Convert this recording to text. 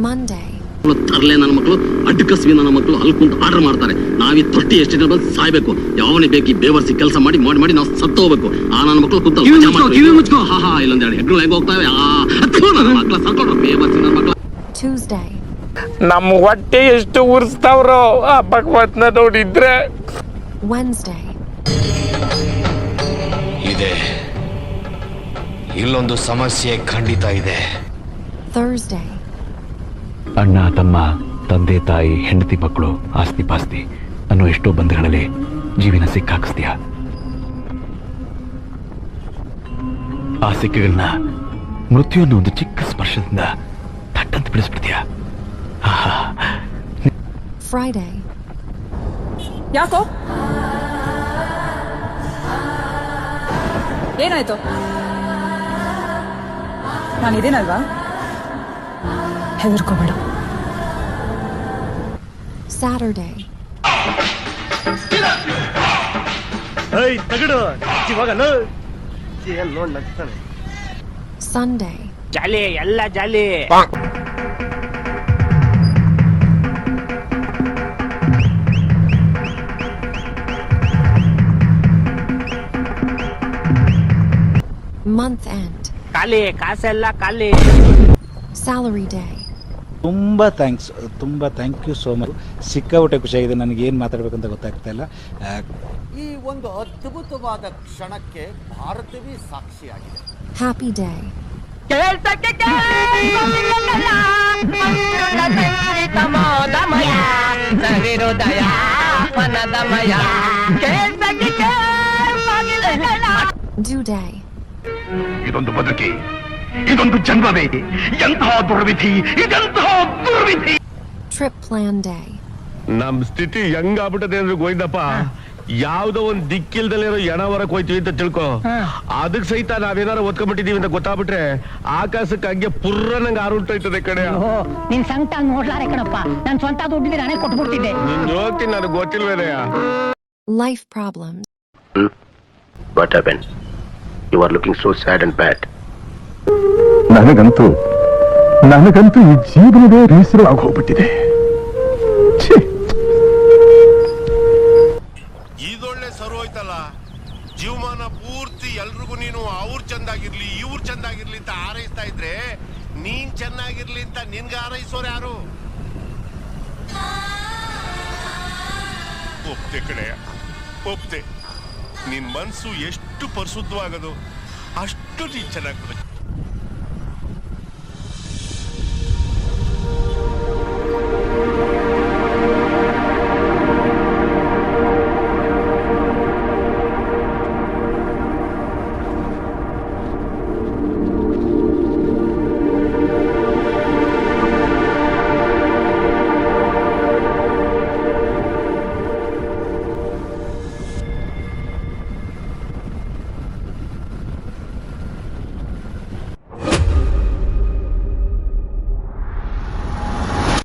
Monday. ತರಲೆ ನನ್ನ ಮಕ್ಕಳು ಅಡ್ಕಸ್ವಿ ನನ್ನ ಮಕ್ಕಳು ಅಲ್ಲಿ ಕುಂತು ಆರ್ಡರ್ ಮಾಡ್ತಾರೆ. ನಾವೀ ತೊಟ್ಟಿ ಎಷ್ಟು ಜನ ಬಂದು ಸಾಯ್ಬೇಕು. ಯಾವನೇ ಬೇಕು ಬೇವರ್ಸಿ ಕೆಲಸ ಮಾಡಿ ಮಾಡಿ ಮಾಡಿ ನಾವು ಸತ್ತು ಹೋಗ್ಬೇಕು. ಆ ನನ್ನ ಮಕ್ಕಳು ಕುಂತ ಕಿವಿ ಮುಚ್ಕೋ ಹಾ ಹಾ ಇಲ್ಲೊಂದು ಎರಡು ಹೆಗ್ಗಳು ಹೆಂಗ್ ಹೋಗ್ತಾವೆ. ನನ್ನ ಮಕ್ಕಳ ಸಾಕೊಂಡ್ರು ಬೇವರ್ಸಿ ನನ್ನ ಮಕ್ಕಳು. Tuesday. ನಮ್ಮ ಹೊಟ್ಟೆ ಎಷ್ಟು ಉರಿಸ್ತಾವ್ರೋ ಆ ಭಗವಂತನ ನೋಡಿದ್ರೆ. Wednesday. ಇದೆ ಇಲ್ಲೊಂದು ಸಮಸ್ಯೆ ಖಂಡಿತ ಇದೆ. Thursday. ಅಣ್ಣ ತಮ್ಮ ತಂದೆ ತಾಯಿ ಹೆಂಡತಿ ಮಕ್ಕಳು ಆಸ್ತಿ ಪಾಸ್ತಿ ಅನ್ನೋ ಎಷ್ಟೋ ಬಂಧಗಳಲ್ಲಿ ಜೀವಿನ ಸಿಕ್ಕಾಕಿಸ್ತೀಯ. ಆ ಸಿಕ್ಕುಗಳನ್ನ ಮೃತ್ಯು ಅನ್ನೋ ಒಂದು ಚಿಕ್ಕ ಸ್ಪರ್ಶದಿಂದ ತಟ್ಟಂತ ಬಿಡಿಸ್ಬಿಡ್ತೀಯ. Friday. ಯಾಕೋ ಏನಾಯ್ತು? ನಾನಿದೇನಲ್ವಾ, ಹೆದರ್ಕೋಬೇಡ. Saturday. Sunday. ಜಾಲಿ ಎಲ್ಲ ಜಾಲಿ. Month end. ಖಾಲಿ ಕಾಸೆಲ್ಲ ಖಾಲಿ. Salary day. ತುಂಬ ಥ್ಯಾಂಕ್ ಯು ಸೋ ಮಚ್. ಸಿಕ್ಕಾಪಟ್ಟೆ ಖುಷಿಯಾಗಿದೆ. ನನಗೆ ಏನು ಮಾತಾಡಬೇಕಂತ ಗೊತ್ತಾಗ್ತಾ ಇಲ್ಲ. ಈ ಒಂದು ಅದ್ಭುತವಾದ ಕ್ಷಣಕ್ಕೆ ಭಾರತವೇ ಸಾಕ್ಷಿಯಾಗಿದೆ. Happy day. Due day. ಇದೊಂದು ಬದುಕಿ, ಇದೊಂದು ಜನ್ಮವೇ, ಎಂತಹ ದುರ್ವಿಧಿ, ಇದೆಂತಹ ದುರ್ವಿಧಿ. Trip plan day. ನಮ್ ಸ್ಥಿತಿ ಹೆಂಗಾಗ್ಬಿಟ್ಟದೆ ಅಂದ್ರೆ ಗೋವಿಂದಪ್ಪ, ಯಾವ್ದೋ ಒಂದ್ ದಿಕ್ಕಿಲ್ದಲ್ಲಿರೋ ಎಣ ಹೊರಕ್ ಹೋಯ್ತೀವಿ ಅಂತ ತಿಳ್ಕೊ. ಅದಕ್ ಸಹಿತ ನಾವೇನಾರು ಒತ್ಕೊಂಡ್ಬಿಟ್ಟಿದೀವಿ ಅಂತ ಗೊತ್ತಾಗ್ಬಿಟ್ರೆ ಆಕಾಶಕ್ಕೆ ಹಂಗೆ ಪುರ್ರ ನಂಗೆ ಆರುಂಟೋಯ್ತದೆ ಕಡೆ. ನಿನ್ ಸಂಕಟ ನೋಡ್ಲಾರೆ ಕಣಪ್ಪ, ನನ್ ಸ್ವಂತ ದುಡ್ಡಿದ್ರೆ ನಾನೇ ಕೊಟ್ಬಿಡ್ತಿದ್ದೆ. ನಿನ್ ಹೋಗ್ತೀನಿ, ನನಗೆ ಗೊತ್ತಿಲ್ವೇನೆಯ. Life problems. What happened? You are looking so sad and bad. ನನಗಂತೂ ಈ ಜೀವನವೇ ಬೇಸರವಾಗಿ ಹೋಗ್ಬಿಟ್ಟಿದೆ. ಇದೊಳ್ಳೆ ಸರು ಹೋಯ್ತಲ್ಲ, ಜೀವಮಾನ ಪೂರ್ತಿ ಎಲ್ರಿಗೂ ನೀನು ಅವ್ರು ಚಂದಾಗಿರ್ಲಿ ಇವ್ರು ಚಂದಾಗಿರ್ಲಿ ಅಂತ ಹಾರೈಸ್ತಾ ಇದ್ರೆ ನೀನ್ ಚೆನ್ನಾಗಿರ್ಲಿ ಅಂತ ನಿನ್ಗೆ ಹಾರೈಸೋರು ಯಾರು? ಒಪ್ತೆ ಕಡೆಯ ಒಪ್ತೆ. ನಿನ್ ಮನ್ಸು ಎಷ್ಟು ಪರಿಶುದ್ಧವಾಗದು ಅಷ್ಟು ನೀನ್ ಚೆನ್ನಾಗಿ